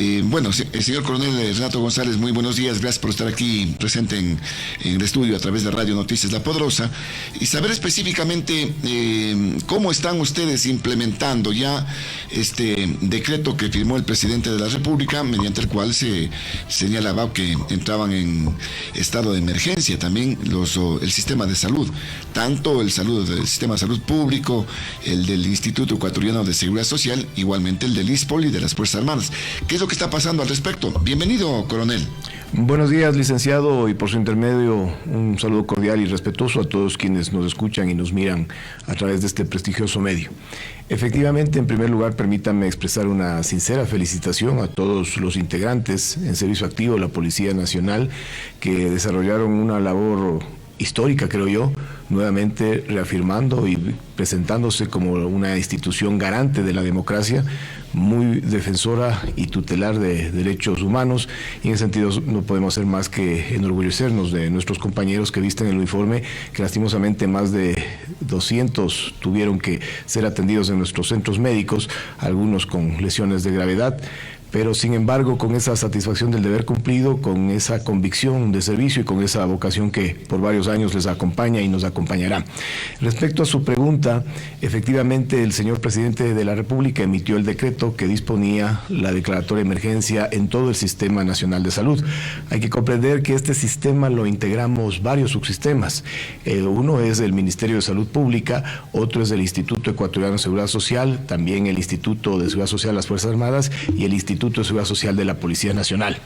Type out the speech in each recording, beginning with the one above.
Señor coronel Renato González, muy buenos días. Gracias por estar aquí presente en el estudio a través de Radio Noticias La Poderosa y saber específicamente cómo están ustedes implementando ya este decreto que firmó el presidente de la República, mediante el cual se señalaba que entraban en estado de emergencia también el sistema de salud, tanto el sistema de salud público, el del Instituto Ecuatoriano de Seguridad Social, igualmente el del ISPOL y de las Fuerzas Armadas. ¿Qué es lo que está pasando al respecto? Bienvenido, coronel. Buenos días, licenciado, y por su intermedio un saludo cordial y respetuoso a todos quienes nos escuchan y nos miran a través de este prestigioso medio. Efectivamente, en primer lugar, permítanme expresar una sincera felicitación a todos los integrantes en servicio activo de la Policía Nacional que desarrollaron una labor histórica, creo yo, nuevamente reafirmando y presentándose como una institución garante de la democracia, muy defensora y tutelar de derechos humanos, y en ese sentido no podemos hacer más que enorgullecernos de nuestros compañeros que visten el uniforme, que lastimosamente más de 200 tuvieron que ser atendidos en nuestros centros médicos, algunos con lesiones de gravedad, pero sin embargo con esa satisfacción del deber cumplido, con esa convicción de servicio y con esa vocación que por varios años les acompaña y nos acompañará. Respecto a su pregunta, efectivamente el señor presidente de la República emitió el decreto que disponía la declaratoria de emergencia en todo el Sistema Nacional de Salud. Hay que comprender que este sistema lo integramos varios subsistemas. Uno es el Ministerio de Salud Pública, otro es el Instituto Ecuatoriano de Seguridad Social, también el Instituto de Seguridad Social de las Fuerzas Armadas y el Instituto de Seguridad Social de la Policía Nacional.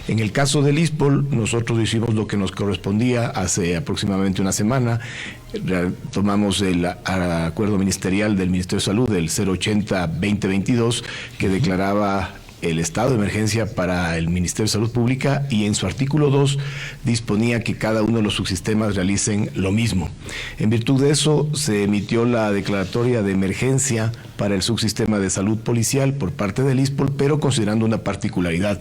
En el caso del ISPOL, nosotros hicimos lo que nos correspondía hace aproximadamente una semana. Tomamos el acuerdo ministerial del Ministerio de Salud del 080-2022 que declaraba el estado de emergencia para el Ministerio de Salud Pública y en su artículo 2 disponía que cada uno de los subsistemas realicen lo mismo. En virtud de eso se emitió la declaratoria de emergencia para el subsistema de salud policial por parte del ISPOL, pero considerando una particularidad.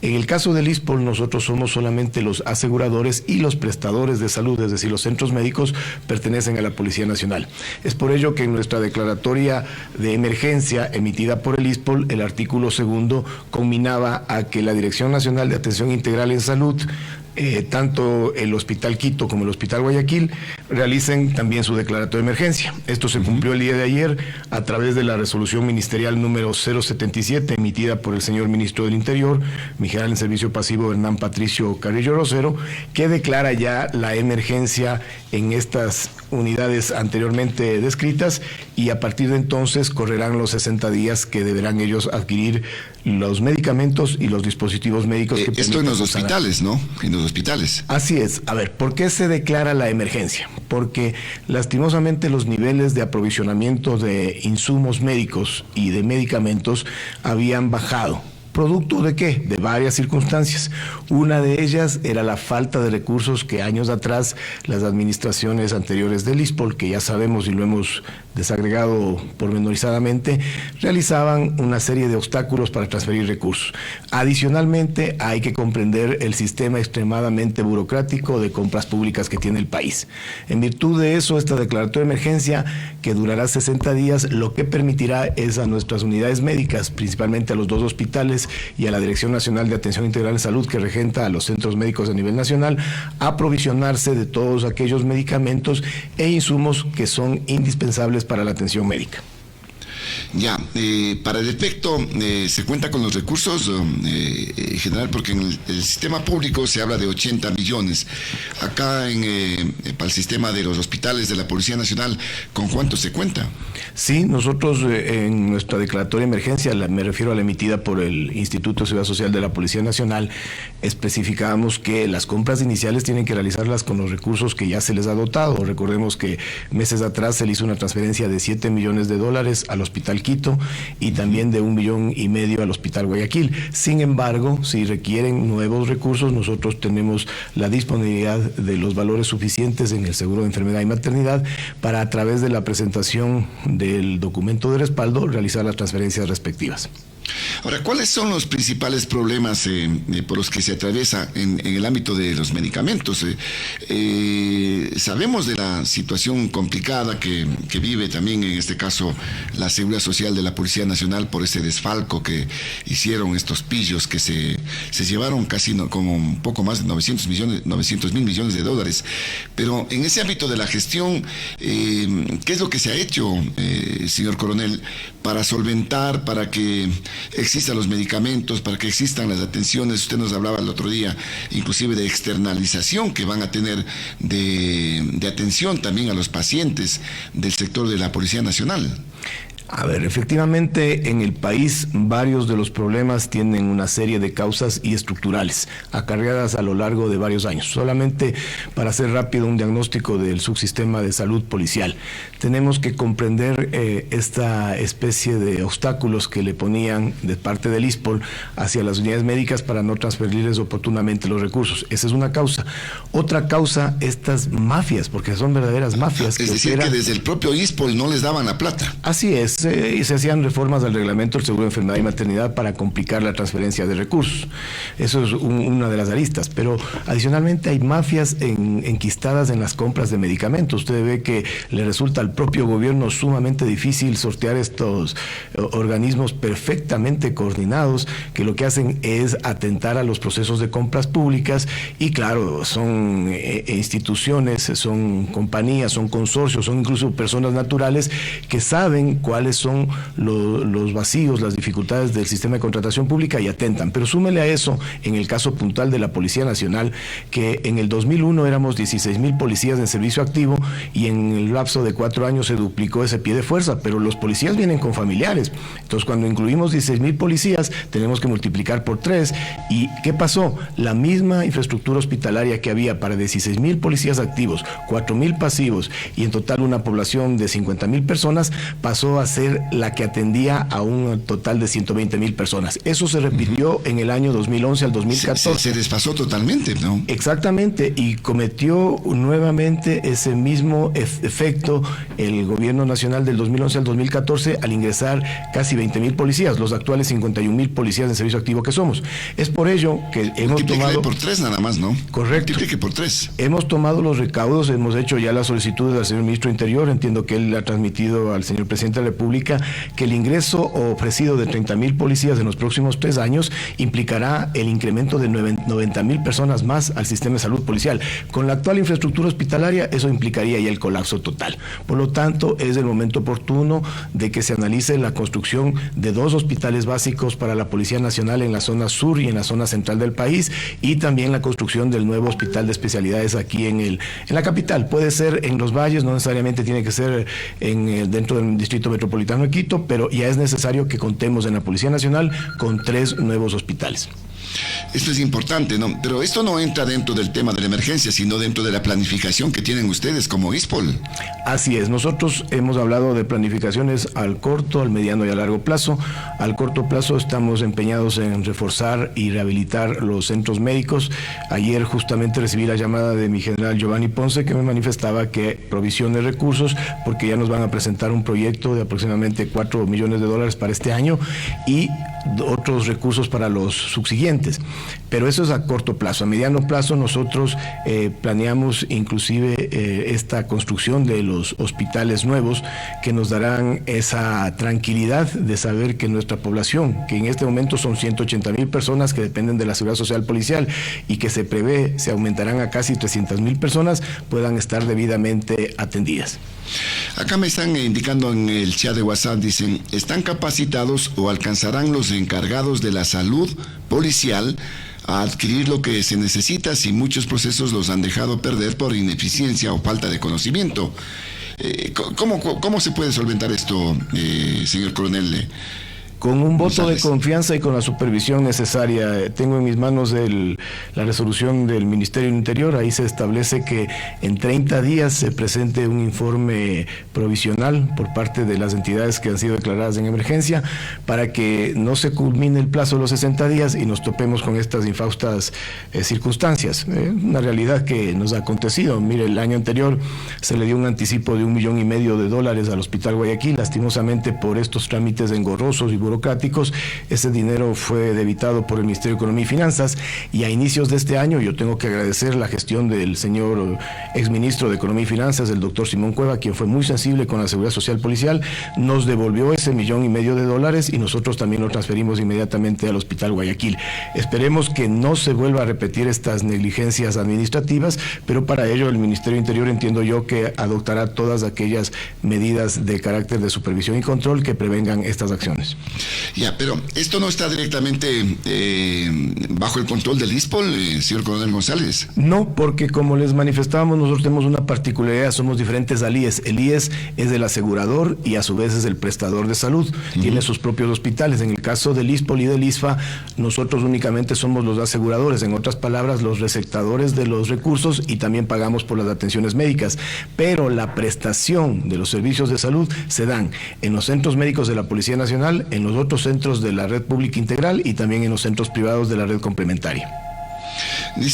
En el caso del ISPOL, nosotros somos solamente los aseguradores y los prestadores de salud, es decir, los centros médicos pertenecen a la Policía Nacional. Es por ello que en nuestra declaratoria de emergencia emitida por el ISPOL, el artículo 2 conminaba a que la Dirección Nacional de Atención Integral en Salud, tanto el Hospital Quito como el Hospital Guayaquil, realicen también su declaratoria de emergencia. Esto se cumplió el día de ayer a través de la resolución ministerial número 077 emitida por el señor ministro del Interior, mi general en servicio pasivo Hernán Patricio Carrillo Rosero, que declara ya la emergencia en estas unidades anteriormente descritas y a partir de entonces correrán los 60 días que deberán ellos adquirir los medicamentos y los dispositivos médicos que esto en los hospitales, ¿no? En los hospitales. Así es. A ver, ¿por qué se declara la emergencia? Porque lastimosamente los niveles de aprovisionamiento de insumos médicos y de medicamentos habían bajado. ¿Producto de qué? De varias circunstancias. Una de ellas era la falta de recursos que años atrás las administraciones anteriores del ISPOL, que ya sabemos y lo hemos desagregado pormenorizadamente, realizaban una serie de obstáculos para transferir recursos. Adicionalmente, hay que comprender el sistema extremadamente burocrático de compras públicas que tiene el país. En virtud de eso, esta declaratoria de emergencia, que durará 60 días, lo que permitirá es a nuestras unidades médicas, principalmente a los 2 hospitales y a la Dirección Nacional de Atención Integral en Salud, que regenta a los centros médicos a nivel nacional, aprovisionarse de todos aquellos medicamentos e insumos que son indispensables para la atención médica. Ya, para el efecto, se cuenta con los recursos general, porque en el sistema público se habla de 80 millones. Acá para el sistema de los hospitales de la Policía Nacional, ¿con cuánto se cuenta? Sí, nosotros en nuestra declaratoria de emergencia, me refiero a la emitida por el Instituto de Seguridad Social de la Policía Nacional, especificamos que las compras iniciales tienen que realizarlas con los recursos que ya se les ha dotado. Recordemos que meses atrás se le hizo una transferencia de $7 millones al Hospital Quito y también de $1,5 millones al Hospital Guayaquil. Sin embargo, si requieren nuevos recursos, nosotros tenemos la disponibilidad de los valores suficientes en el seguro de enfermedad y maternidad para, a través de la presentación del documento de respaldo, realizar las transferencias respectivas. Ahora, ¿cuáles son los principales problemas por los que se atraviesa en el ámbito de los medicamentos? Sabemos de la situación complicada que vive también, en este caso, la Seguridad Social de la Policía Nacional por ese desfalco que hicieron estos pillos que se llevaron casi como un poco más de 900.000 millones de dólares. Pero en ese ámbito de la gestión, ¿qué es lo que se ha hecho, señor coronel, para solventar, para que existan los medicamentos, para que existan las atenciones? Usted nos hablaba el otro día, inclusive de externalización que van a tener de atención también a los pacientes del sector de la Policía Nacional. A ver, efectivamente en el país varios de los problemas tienen una serie de causas y estructurales acarreadas a lo largo de varios años. Solamente para hacer rápido un diagnóstico del subsistema de salud policial, tenemos que comprender esta especie de obstáculos que le ponían de parte del ISPOL hacia las unidades médicas para no transferirles oportunamente los recursos. Esa es una causa. Otra causa, estas mafias, porque son verdaderas mafias. Es decir, que desde el propio ISPOL no les daban la plata. Así es. Y se hacían reformas al reglamento del seguro de enfermedad y maternidad para complicar la transferencia de recursos. Eso es una de las aristas. Pero adicionalmente hay mafias enquistadas en las compras de medicamentos. Usted ve que le resulta al propio gobierno sumamente difícil sortear estos organismos perfectamente coordinados que lo que hacen es atentar a los procesos de compras públicas y claro, son instituciones, son compañías, son consorcios, son incluso personas naturales que saben cuáles son los vacíos, las dificultades del sistema de contratación pública y atentan. Pero súmele a eso, en el caso puntual de la Policía Nacional, que en el 2001 éramos 16,000 policías en servicio activo y en el lapso de 4 años se duplicó ese pie de fuerza, pero los policías vienen con familiares. Entonces, cuando incluimos 16,000 policías, tenemos que multiplicar por 3. ¿Y qué pasó? La misma infraestructura hospitalaria que había para 16,000 policías activos, 4,000 pasivos y en total una población de 50,000 personas, pasó a ser la que atendía a un total de 120,000 personas. Eso se repitió en el año 2011 al 2014. Se desfasó totalmente, ¿no? Exactamente, y cometió nuevamente ese mismo efecto el gobierno nacional del 2011 al 2014 al ingresar casi 20,000 policías, los actuales 51,000 policías en servicio activo que somos. Es por ello que hemos tomado... por 3 nada más, ¿no? Correcto. Multiplique por 3. Hemos tomado los recaudos, hemos hecho ya las solicitudes al señor ministro Interior, entiendo que él ha transmitido al señor presidente de la República que el ingreso ofrecido de 30,000 policías en los próximos 3 años implicará el incremento de 90,000 personas más al sistema de salud policial. Con la actual infraestructura hospitalaria, eso implicaría ya el colapso total. Por lo tanto, es el momento oportuno de que se analice la construcción de 2 hospitales básicos para la Policía Nacional en la zona sur y en la zona central del país, y también la construcción del nuevo hospital de especialidades aquí en la capital. Puede ser en los valles, no necesariamente tiene que ser dentro del distrito metropolitano de Quito, pero ya es necesario que contemos en la Policía Nacional con 3 nuevos hospitales. Esto es importante, ¿no? Pero esto no entra dentro del tema de la emergencia, sino dentro de la planificación que tienen ustedes como ISPOL. Así es, nosotros hemos hablado de planificaciones al corto, al mediano y a largo plazo. Al corto plazo estamos empeñados en reforzar y rehabilitar los centros médicos. Ayer justamente recibí la llamada de mi general Giovanni Ponce, que me manifestaba que provisione recursos porque ya nos van a presentar un proyecto de aproximadamente $4 millones para este año y otros recursos para los subsiguientes. Pero eso es a corto plazo. A mediano plazo nosotros planeamos inclusive esta construcción de los hospitales nuevos que nos darán esa tranquilidad de saber que nuestra población, que en este momento son 180,000 personas que dependen de la Seguridad Social Policial y que se prevé se aumentarán a casi 300,000 personas, puedan estar debidamente atendidas. Acá me están indicando en el chat de WhatsApp, dicen, ¿están capacitados o alcanzarán los encargados de la salud policial a adquirir lo que se necesita si muchos procesos los han dejado perder por ineficiencia o falta de conocimiento? ¿Cómo se puede solventar esto, señor coronel? Con un voto de confianza y con la supervisión necesaria. Tengo en mis manos la resolución del Ministerio del Interior. Ahí se establece que en 30 días se presente un informe provisional por parte de las entidades que han sido declaradas en emergencia para que no se culmine el plazo de los 60 días y nos topemos con estas infaustas circunstancias. Una realidad que nos ha acontecido. Mire, el año anterior se le dio un anticipo de $1,5 millones al Hospital Guayaquil, lastimosamente por estos trámites engorrosos y burocráticos. Ese dinero fue debitado por el Ministerio de Economía y Finanzas, y a inicios de este año yo tengo que agradecer la gestión del señor exministro de Economía y Finanzas, el doctor Simón Cueva, quien fue muy sensible con la seguridad social policial, nos devolvió ese $1,500,000 y nosotros también lo transferimos inmediatamente al Hospital Guayaquil. Esperemos que no se vuelva a repetir estas negligencias administrativas, pero para ello el Ministerio de Interior, entiendo yo, que adoptará todas aquellas medidas de carácter de supervisión y control que prevengan estas acciones. Ya, pero esto no está directamente bajo el control del ISPOL, señor Coronel González. No, porque como les manifestábamos, nosotros tenemos una particularidad, somos diferentes al IES. El IES es del asegurador y a su vez es el prestador de salud, tiene sus propios hospitales. En el caso del ISPOL y del ISFA, nosotros únicamente somos los aseguradores, en otras palabras, los receptadores de los recursos, y también pagamos por las atenciones médicas, pero la prestación de los servicios de salud se dan en los centros médicos de la Policía Nacional, en los otros centros de la red pública integral y también en los centros privados de la red complementaria. Me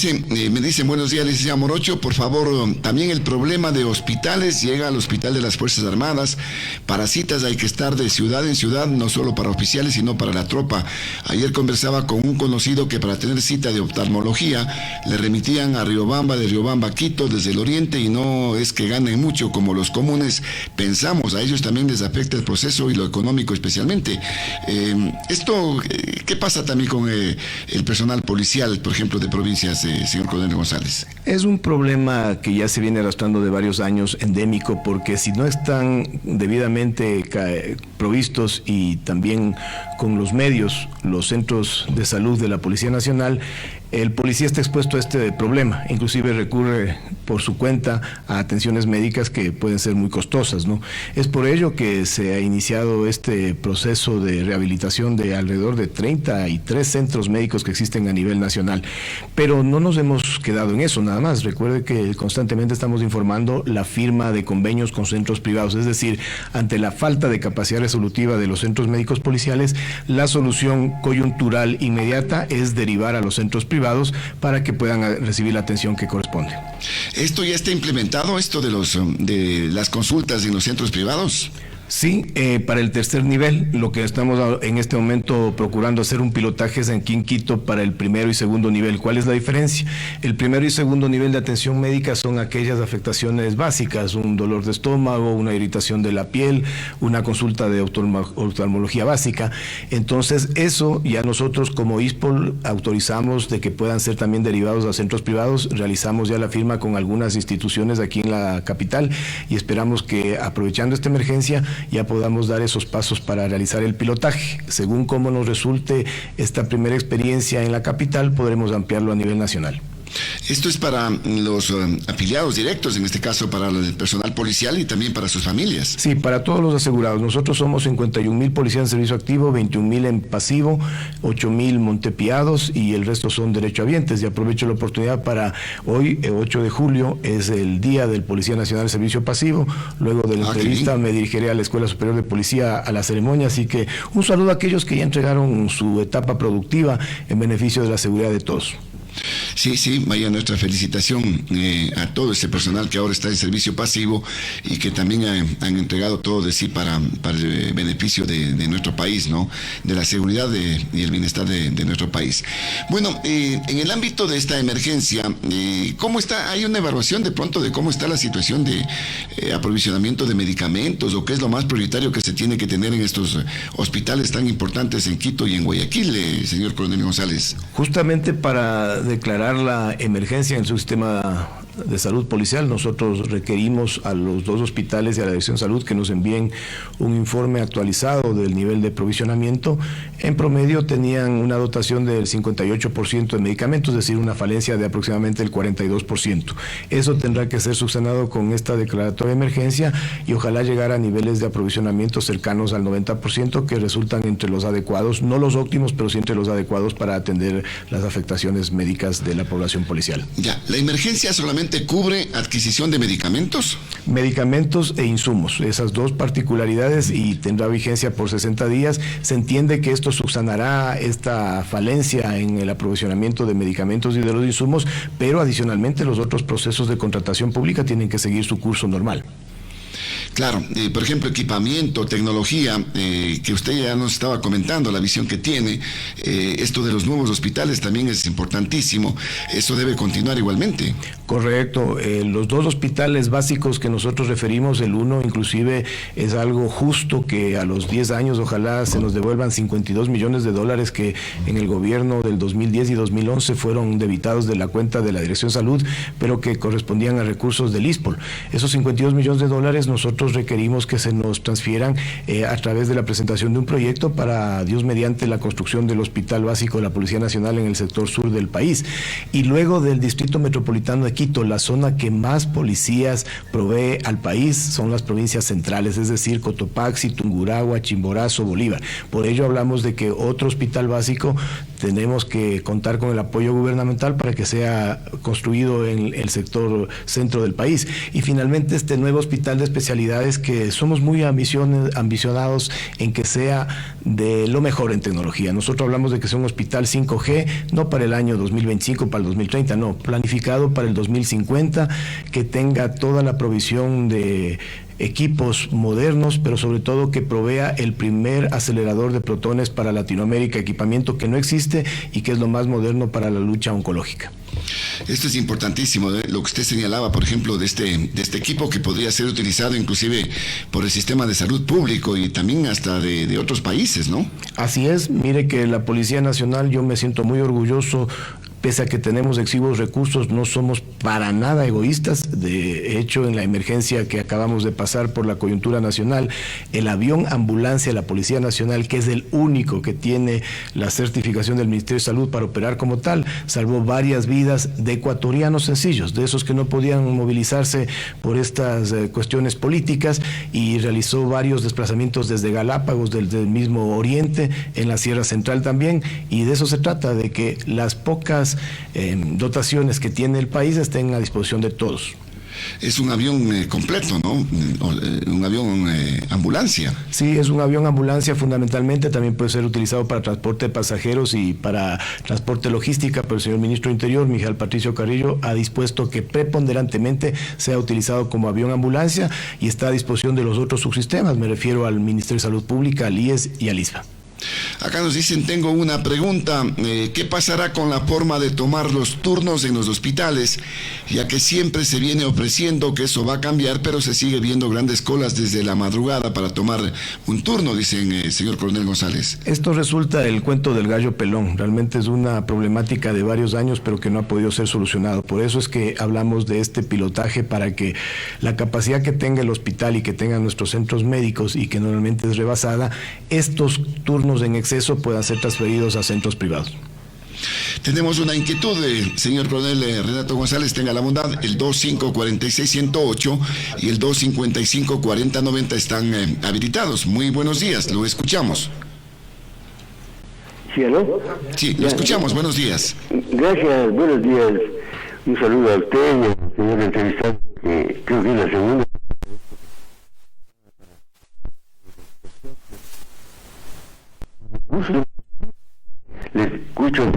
dicen, buenos días, licenciado Morocho, por favor, también el problema de hospitales llega al Hospital de las Fuerzas Armadas. Para citas hay que estar de ciudad en ciudad, no solo para oficiales, sino para la tropa. Ayer conversaba con un conocido que para tener cita de oftalmología le remitían a Riobamba, de Riobamba a Quito, desde el oriente, y no es que ganen mucho como los comunes pensamos. A ellos también les afecta el proceso y lo económico especialmente. ¿Qué pasa también con el personal policial, por ejemplo, de provincias, señor Coronel González? Es un problema que ya se viene arrastrando de varios años, endémico, porque si no están debidamente provistos y también con los medios, los centros de salud de la Policía Nacional, el policía está expuesto a este problema, inclusive recurre por su cuenta a atenciones médicas que pueden ser muy costosas, ¿no? Es por ello que se ha iniciado este proceso de rehabilitación de alrededor de 33 centros médicos que existen a nivel nacional, pero no nos hemos quedado en eso nada más. Recuerde que constantemente estamos informando la firma de convenios con centros privados, es decir, ante la falta de capacidad resolutiva de los centros médicos policiales, la solución coyuntural inmediata es derivar a los centros privados para que puedan recibir la atención que corresponde. ¿Esto ya está implementado, esto de las consultas en los centros privados? Sí, para el tercer nivel, lo que estamos en este momento procurando hacer un pilotaje es en Quito para el primero y segundo nivel. ¿Cuál es la diferencia? El primero y segundo nivel de atención médica son aquellas afectaciones básicas, un dolor de estómago, una irritación de la piel, una consulta de oftalmología básica. Entonces, eso ya nosotros como ISPOL autorizamos de que puedan ser también derivados a centros privados. Realizamos ya la firma con algunas instituciones aquí en la capital y esperamos que, aprovechando esta emergencia, ya podamos dar esos pasos para realizar el pilotaje. Según cómo nos resulte esta primera experiencia en la capital, podremos ampliarlo a nivel nacional. Esto es para los afiliados directos, en este caso para el personal policial y también para sus familias. Sí, para todos los asegurados. Nosotros somos 51,000 policías en servicio activo, 21,000 en pasivo, 8,000 montepiados y el resto son derechohabientes. Y aprovecho la oportunidad para hoy, 8 de julio, es el Día del Policía Nacional de Servicio Pasivo. Luego de la entrevista me dirigiré a la Escuela Superior de Policía a la ceremonia, así que un saludo a aquellos que ya entregaron su etapa productiva en beneficio de la seguridad de todos. Sí, vaya nuestra felicitación a todo este personal que ahora está en servicio pasivo y que también han entregado todo de sí para el beneficio de nuestro país, ¿no? De la seguridad y el bienestar de nuestro país. Bueno, en el ámbito de esta emergencia, ¿cómo está? ¿Hay una evaluación de pronto de cómo está la situación de aprovisionamiento de medicamentos o qué es lo más prioritario que se tiene que tener en estos hospitales tan importantes en Quito y en Guayaquil, señor Coronel González? Justamente para declarar la emergencia en su sistema de salud policial, nosotros requerimos a los dos hospitales y a la Dirección de Salud que nos envíen un informe actualizado del nivel de provisionamiento. En promedio tenían una dotación del 58% de medicamentos, es decir, una falencia de aproximadamente el 42%. Eso tendrá que ser subsanado con esta declaratoria de emergencia y ojalá llegar a niveles de aprovisionamiento cercanos al 90%, que resultan entre los adecuados, no los óptimos, pero sí entre los adecuados para atender las afectaciones médicas de la población policial. Ya, ¿la emergencia solamente cubre adquisición de medicamentos? Medicamentos e insumos, esas dos particularidades, y tendrá vigencia por 60 días. Se entiende que esto subsanará esta falencia en el aprovisionamiento de medicamentos y de los insumos, pero adicionalmente los otros procesos de contratación pública tienen que seguir su curso normal. Claro, por ejemplo, equipamiento, tecnología, que usted ya nos estaba comentando, la visión que tiene, esto de los nuevos hospitales también es importantísimo, eso debe continuar igualmente. Correcto, los dos hospitales básicos que nosotros referimos, el uno inclusive es algo justo que a los 10 años ojalá se nos devuelvan 52 millones de dólares que en el gobierno del 2010 y 2011 fueron debitados de la cuenta de la Dirección de Salud, pero que correspondían a recursos del ISPOL. Esos 52 millones de dólares nosotros requerimos que se nos transfieran a través de la presentación de un proyecto para, Dios mediante, la construcción del Hospital Básico de la Policía Nacional en el sector sur del país. Y luego del Distrito Metropolitano de Quito, la zona que más policías provee al país son las provincias centrales, es decir, Cotopaxi, Tungurahua, Chimborazo, Bolívar. Por ello hablamos de que otro hospital básico tenemos que contar con el apoyo gubernamental para que sea construido en el sector centro del país. Y finalmente este nuevo hospital de especialidades que somos muy ambicionados en que sea de lo mejor en tecnología. Nosotros hablamos de que sea un hospital 5G, no para el año 2025, para el 2030, no, planificado para el 2050, que tenga toda la provisión de equipos modernos, pero sobre todo que provea el primer acelerador de protones para Latinoamérica, equipamiento que no existe y que es lo más moderno para la lucha oncológica. Esto es importantísimo, lo que usted señalaba, por ejemplo, de este equipo que podría ser utilizado inclusive por el sistema de salud público y también hasta de otros países, ¿no? Así es, mire que la Policía Nacional, yo me siento muy orgulloso. Pese a que tenemos exiguos recursos, no somos para nada egoístas. De hecho, en la emergencia que acabamos de pasar por la coyuntura nacional, el avión ambulancia de la Policía Nacional, que es el único que tiene la certificación del Ministerio de Salud para operar como tal, salvó varias vidas de ecuatorianos sencillos, de esos que no podían movilizarse por estas cuestiones políticas, y realizó varios desplazamientos desde Galápagos, desde el mismo Oriente, en la Sierra Central también, y de eso se trata, de que las pocas dotaciones que tiene el país estén a disposición de todos. Es un avión completo, ¿no? Un avión ambulancia. Sí, es un avión ambulancia fundamentalmente, también puede ser utilizado para transporte de pasajeros y para transporte logística, pero el señor Ministro de Interior, Miguel Patricio Carrillo, ha dispuesto que preponderantemente sea utilizado como avión ambulancia y está a disposición de los otros subsistemas, me refiero al Ministerio de Salud Pública, al IES y al ISPA. Acá nos dicen, tengo una pregunta, ¿qué pasará con la forma de tomar los turnos en los hospitales? Ya que siempre se viene ofreciendo que eso va a cambiar, pero se sigue viendo grandes colas desde la madrugada para tomar un turno, dicen, señor Coronel González. Esto resulta el cuento del gallo pelón, realmente es una problemática de varios años, pero que no ha podido ser solucionado. Por eso es que hablamos de este pilotaje, para que la capacidad que tenga el hospital y que tengan nuestros centros médicos, y que normalmente es rebasada, estos turnos en exceso puedan ser transferidos a centros privados. Tenemos una inquietud, señor Coronel Renato González, tenga la bondad, el 2546-108 y el 255-4090 están habilitados. Muy buenos días, lo escuchamos. ¿Sí, aló? Sí, lo escuchamos, buenos días. Gracias, buenos días. Un saludo a usted y al señor entrevistado, que creo que es la segunda. Les escucho.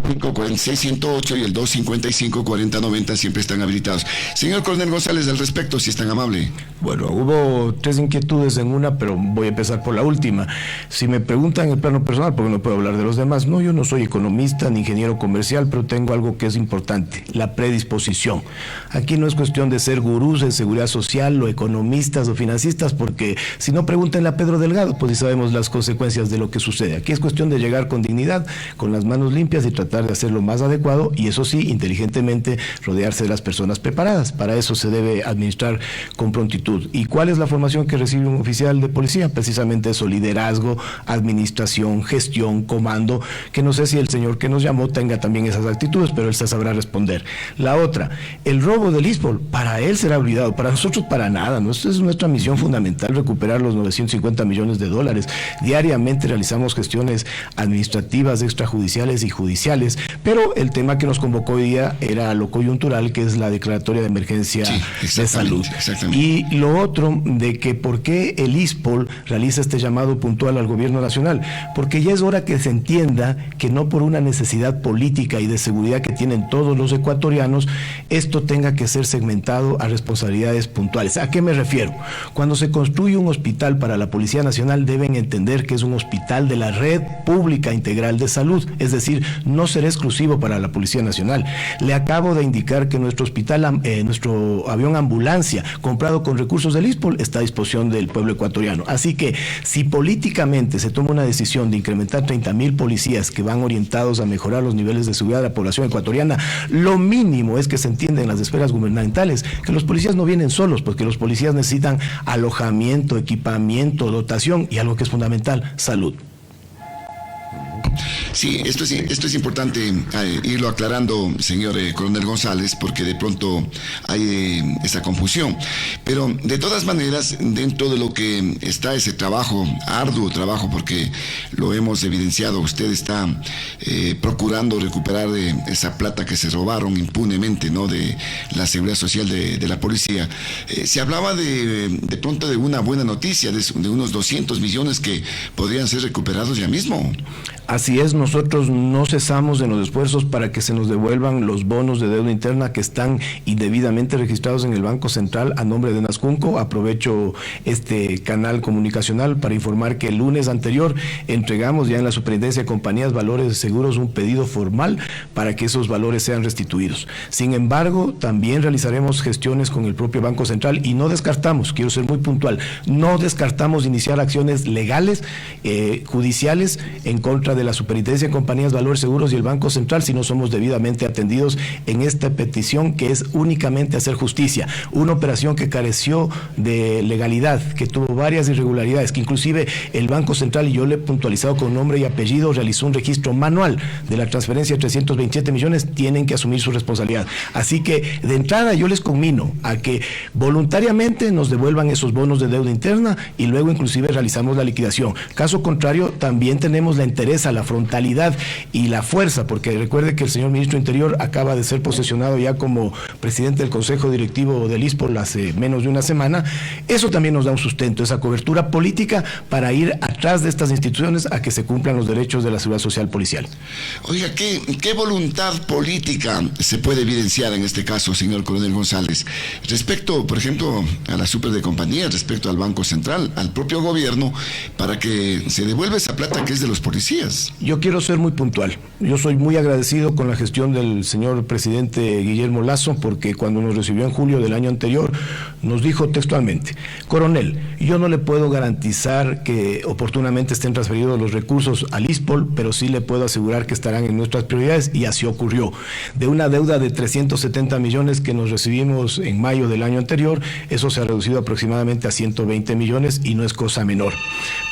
255-4608 y el 255-4090 siempre están habilitados. Señor Coronel González, al respecto, si es tan amable. Bueno, hubo 3 inquietudes en una, pero voy a empezar por la última. Si me preguntan en el plano personal, porque no puedo hablar de los demás, no, yo no soy economista ni ingeniero comercial, pero tengo algo que es importante, la predisposición. Aquí no es cuestión de ser gurús de seguridad social o economistas o financistas, porque si no, pregúntenle a Pedro Delgado, pues si sabemos las consecuencias de lo que sucede. Aquí es cuestión de llegar con dignidad, con las manos limpias y tratar de hacer lo más adecuado y eso sí, inteligentemente rodearse de las personas preparadas. Para eso se debe administrar con prontitud. ¿Y cuál es la formación que recibe un oficial de policía? Precisamente eso, liderazgo, administración, gestión, comando, que no sé si el señor que nos llamó tenga también esas actitudes, pero él se sabrá responder. La otra, el robo del ISPOL, para él será olvidado, para nosotros para nada, ¿no? Esta es nuestra misión fundamental, recuperar los 950 millones de dólares. Diariamente realizamos gestiones administrativas, extrajudiciales y judiciales, pero el tema que nos convocó hoy día era lo coyuntural, que es la declaratoria de emergencia de salud. Y lo otro, de que por qué el ISPOL realiza este llamado puntual al gobierno nacional, porque ya es hora que se entienda que no por una necesidad política y de seguridad que tienen todos los ecuatorianos, esto tenga que ser segmentado a responsabilidades puntuales. ¿A qué me refiero? Cuando se construye un hospital para la Policía Nacional, deben entender que es un hospital de la red pública integral de salud, es decir, no será exclusivo para la Policía Nacional. Le acabo de indicar que nuestro hospital, nuestro avión ambulancia, comprado con recursos del ISPOL, está a disposición del pueblo ecuatoriano. Así que, si políticamente se toma una decisión de incrementar 30,000 policías que van orientados a mejorar los niveles de seguridad de la población ecuatoriana, lo mínimo es que se entienda en las esferas gubernamentales que los policías no vienen solos, porque los policías necesitan alojamiento, equipamiento, dotación y algo que es fundamental, salud. Sí, esto es importante irlo aclarando, señor Coronel González, porque de pronto hay esa confusión. Pero de todas maneras, dentro de lo que está ese trabajo, arduo trabajo, porque lo hemos evidenciado, usted está procurando recuperar esa plata que se robaron impunemente, ¿no?, de la seguridad social de la policía. Se hablaba de pronto de una buena noticia, de unos 200 millones que podrían ser recuperados ya mismo. Así es, nosotros no cesamos en los esfuerzos para que se nos devuelvan los bonos de deuda interna que están indebidamente registrados en el Banco Central a nombre de Nascunco. Aprovecho este canal comunicacional para informar que el lunes anterior entregamos ya en la Superintendencia de Compañías, Valores de Seguros, un pedido formal para que esos valores sean restituidos. Sin embargo, también realizaremos gestiones con el propio Banco Central y no descartamos, quiero ser muy puntual, no descartamos iniciar acciones legales, judiciales, en contra de la Superintendencia de Compañías, Valores Seguros y el Banco Central si no somos debidamente atendidos en esta petición, que es únicamente hacer justicia. Una operación que careció de legalidad, que tuvo varias irregularidades, que inclusive el Banco Central, y yo le he puntualizado con nombre y apellido, realizó un registro manual de la transferencia de 327 millones, tienen que asumir su responsabilidad. Así que de entrada yo les conmino a que voluntariamente nos devuelvan esos bonos de deuda interna y luego inclusive realizamos la liquidación. Caso contrario, también tenemos la entereza, la frontalidad y la fuerza, porque recuerde que el señor ministro Interior acaba de ser posesionado ya como presidente del Consejo Directivo del ISPOL hace menos de una semana. Eso también nos da un sustento, esa cobertura política para ir atrás de estas instituciones a que se cumplan los derechos de la seguridad social policial. Oiga, ¿qué voluntad política se puede evidenciar en este caso, señor Coronel González? Respecto, por ejemplo, a la super de compañías, respecto al Banco Central, al propio gobierno, para que se devuelva esa plata que es de los policías. Yo quiero ser muy puntual. Yo soy muy agradecido con la gestión del señor presidente Guillermo Lasso, porque cuando nos recibió en julio del año anterior, nos dijo textualmente: coronel, yo no le puedo garantizar que oportunamente estén transferidos los recursos al ISPOL, pero sí le puedo asegurar que estarán en nuestras prioridades, y así ocurrió. De una deuda de 370 millones que nos recibimos en mayo del año anterior, eso se ha reducido aproximadamente a 120 millones y no es cosa menor.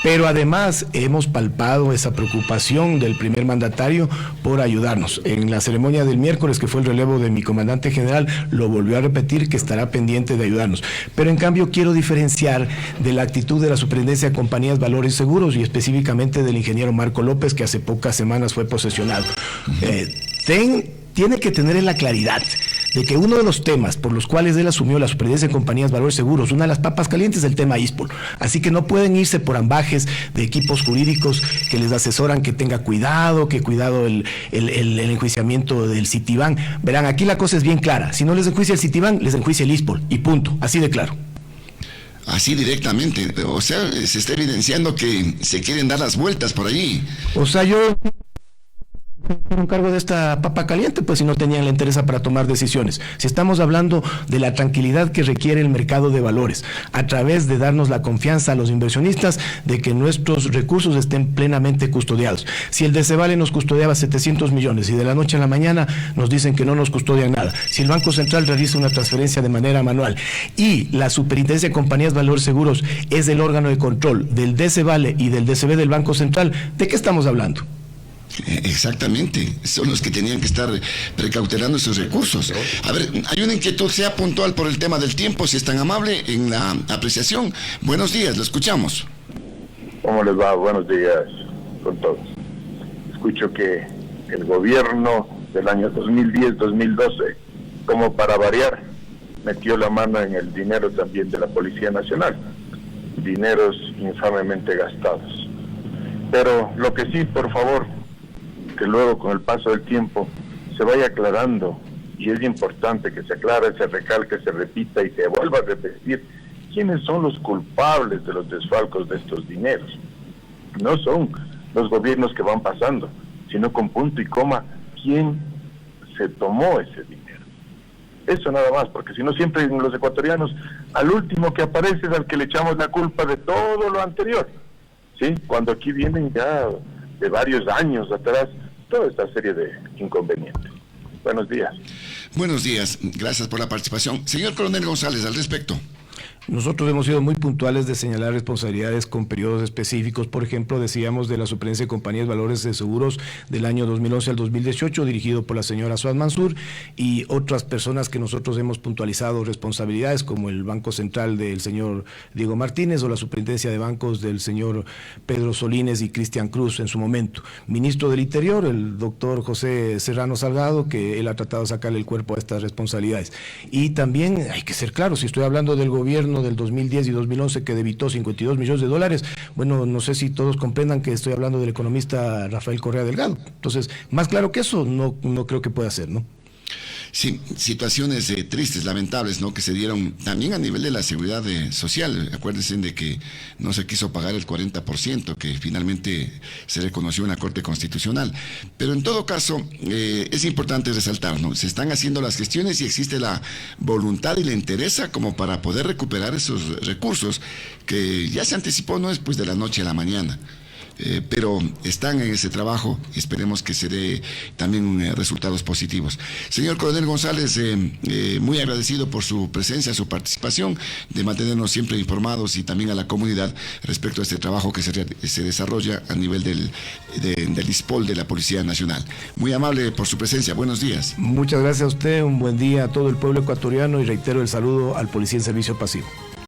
Pero además hemos palpado esa preocupación del primer mandatario por ayudarnos. En la ceremonia del miércoles, que fue el relevo de mi comandante general, lo volvió a repetir, que estará pendiente de ayudarnos. Pero en cambio quiero diferenciar de la actitud de la Superintendencia de Compañías, Valores y Seguros, y específicamente del ingeniero Marco López, que hace pocas semanas fue posesionado. Tiene que tener la claridad de que uno de los temas por los cuales él asumió la superintendencia de compañías valores seguros, una de las papas calientes es el tema ISPOL. Así que no pueden irse por ambajes de equipos jurídicos que les asesoran que tenga cuidado, el enjuiciamiento del Citibank. Verán, aquí la cosa es bien clara. Si no les enjuicia el Citibank, les enjuicia el ISPOL y punto. Así de claro. Así directamente. O sea, se está evidenciando que se quieren dar las vueltas por allí. O sea, yo un cargo de esta papa caliente, pues si no tenían la interés para tomar decisiones. Si estamos hablando de la tranquilidad que requiere el mercado de valores, a través de darnos la confianza a los inversionistas de que nuestros recursos estén plenamente custodiados. Si el Decevale nos custodiaba 700 millones y de la noche a la mañana nos dicen que no nos custodian nada, si el Banco Central realiza una transferencia de manera manual y la Superintendencia de Compañías Valores Seguros es el órgano de control del Decevale y del DCB del Banco Central, ¿de qué estamos hablando? Exactamente, son los que tenían que estar precautelando esos recursos. A ver, hay una inquietud, sea puntual por el tema del tiempo, si es tan amable en la apreciación. Buenos días, lo escuchamos. ¿Cómo les va? Buenos días con todos. Escucho que el gobierno del año 2010-2012, como para variar, metió la mano en el dinero también de la Policía Nacional, dineros infamemente gastados. Pero lo que sí, por favor, que luego con el paso del tiempo se vaya aclarando, y es importante que se aclare, se recalque, se repita y se vuelva a repetir quiénes son los culpables de los desfalcos de estos dineros. No son los gobiernos que van pasando, sino con punto y coma quién se tomó ese dinero. Eso nada más, porque si no siempre los ecuatorianos al último que aparece es al que le echamos la culpa de todo lo anterior, ¿sí? Cuando aquí vienen ya de varios años atrás toda esta serie de inconvenientes. Buenos días. Buenos días, gracias por la participación. Señor Coronel González, al respecto. Nosotros hemos sido muy puntuales de señalar responsabilidades con periodos específicos. Por ejemplo, decíamos de la Superintendencia de Compañías Valores de Seguros del año 2011 al 2018, dirigido por la señora Suad Mansur, y otras personas que nosotros hemos puntualizado responsabilidades, como el Banco Central del señor Diego Martínez o la Superintendencia de Bancos del señor Pedro Solines y Cristian Cruz en su momento. Ministro del Interior, el doctor José Serrano Salgado, que él ha tratado de sacarle el cuerpo a estas responsabilidades. Y también hay que ser claro, si estoy hablando del gobierno del 2010 y 2011 que debitó 52 millones de dólares, bueno, no sé si todos comprendan que estoy hablando del economista Rafael Correa Delgado. Entonces, más claro que eso, no creo que pueda ser, ¿no? Sí, situaciones tristes, lamentables, ¿no? Que se dieron también a nivel de la seguridad social. Acuérdense de que no se quiso pagar el 40%, que finalmente se reconoció en la Corte Constitucional. Pero en todo caso, es importante resaltar, ¿no? Se están haciendo las gestiones y existe la voluntad y la interés como para poder recuperar esos recursos que ya se anticipó, no es pues de la noche a la mañana. Pero están en ese trabajo y esperemos que se dé también resultados positivos. Señor Coronel González, muy agradecido por su presencia, su participación, de mantenernos siempre informados y también a la comunidad respecto a este trabajo que se desarrolla a nivel del ISPOL de la Policía Nacional. Muy amable por su presencia, buenos días. Muchas gracias a usted, un buen día a todo el pueblo ecuatoriano y reitero el saludo al policía en servicio pasivo.